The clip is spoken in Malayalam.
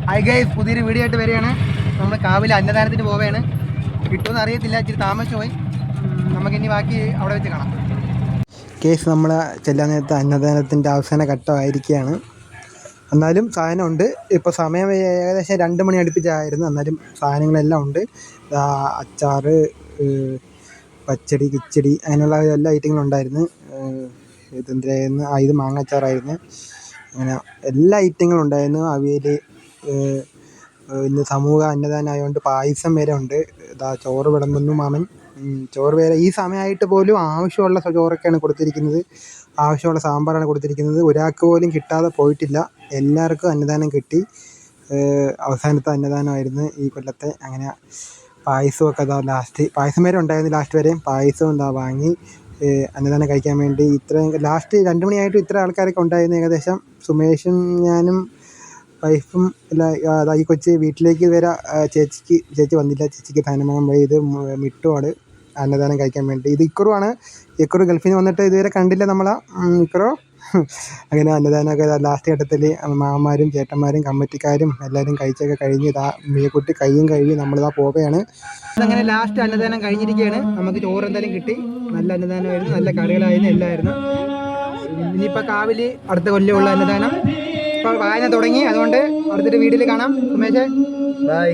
ഹായ് ഗൈസ്, പുതിയൊരു വീഡിയോ ആയിട്ട് വരികയാണ്. നമ്മൾ കാവിലെ അന്നദാനത്തിന് പോവുകയാണ്. കിട്ടുമെന്ന് അറിയത്തില്ല, ഇച്ചിരി താമസിച്ചു പോയി. നമുക്കിനി ബാക്കി അവിടെ വെച്ച് കാണാം. കേസ് നമ്മൾ ചെല്ലാൻ നേരത്തെ അന്നദാനത്തിൻ്റെ അവസാന ഘട്ടമായിരിക്കുകയാണ്. എന്നാലും സാധനമുണ്ട്. ഇപ്പോൾ സമയം ഏകദേശം 2 മണി അടുപ്പിച്ചായിരുന്നു. എന്നാലും സാധനങ്ങളെല്ലാം ഉണ്ട്. അച്ചാറ്, പച്ചടി, കിച്ചടി, അങ്ങനെയുള്ള എല്ലാ ഐറ്റങ്ങളും ഉണ്ടായിരുന്നു. ഇതെന്തായിരുന്നു? ഇത് മാങ്ങാച്ചാറായിരുന്നു. അങ്ങനെ എല്ലാ ഐറ്റങ്ങളും ഉണ്ടായിരുന്നു. അവിയൽ, ഇന്ന് സമൂഹ അന്നദാനം ആയതുകൊണ്ട് പായസം വരെ ഉണ്ട്. ചോറ് വിളമ്പുന്നു മാമൻ. ചോറ് വരെ ഈ സമയമായിട്ട് പോലും ആവശ്യമുള്ള ചോറൊക്കെയാണ് കൊടുത്തിരിക്കുന്നത്. ആവശ്യമുള്ള സാമ്പാറാണ് കൊടുത്തിരിക്കുന്നത്. ഒരാൾക്ക് പോലും കിട്ടാതെ പോയിട്ടില്ല. എല്ലാവർക്കും അന്നദാനം കിട്ടി. അവസാനത്തെ അന്നദാനമായിരുന്നു ഈ കൊല്ലത്തെ. അങ്ങനെ പായസമൊക്കെ ലാസ്റ്റ് പായസം വരെ ഉണ്ടായിരുന്നു. ലാസ്റ്റ് വരെയും പായസം വാങ്ങി അന്നദാനം കഴിക്കാൻ വേണ്ടി ഇത്രയും ലാസ്റ്റ് 2 മണിയായിട്ടും ഇത്ര ആൾക്കാരൊക്കെ ഉണ്ടായിരുന്നു. ഏകദേശം സുമേഷും ഞാനും വൈഫും എല്ലാം ഈ കൊച്ച് വീട്ടിലേക്ക് വരെ ചേച്ചി വന്നില്ല. ചേച്ചിക്ക് ധനമകം പോയി. ഇത് മിട്ടുമാണ് അന്നദാനം കഴിക്കാൻ വേണ്ടി. ഇത് ഇക്കുറുവാണ്. ഇക്കുറു ഗൾഫിൽ നിന്ന് വന്നിട്ട് ഇതുവരെ കണ്ടില്ല നമ്മളെ ഇക്കുറു. അങ്ങനെ അന്നദാനമൊക്കെ ലാസ്റ്റ് ഘട്ടത്തിൽ മാമന്മാരും ചേട്ടന്മാരും കമ്മിറ്റിക്കാരും എല്ലാവരും കഴിച്ചൊക്കെ കഴിഞ്ഞ് മീക്കുട്ടി കയ്യും കഴുകി നമ്മളിതാ പോവുകയാണ്. അങ്ങനെ ലാസ്റ്റ് അന്നദാനം കഴിഞ്ഞിരിക്കുകയാണ്. നമുക്ക് ചോറ് എന്തായാലും കിട്ടി. നല്ല അന്നദാനമായിരുന്നു. നല്ല കറികളായിരുന്നു, എല്ലായിരുന്നു. ഇനിയിപ്പോൾ കാവില് അടുത്ത കൊല്ലമുള്ള അന്നദാനം ഇപ്പോൾ വായന തുടങ്ങി. അതുകൊണ്ട് അടുത്തൊരു വീഡിയോയിൽ കാണാം. സുമേഷേ, ബൈ.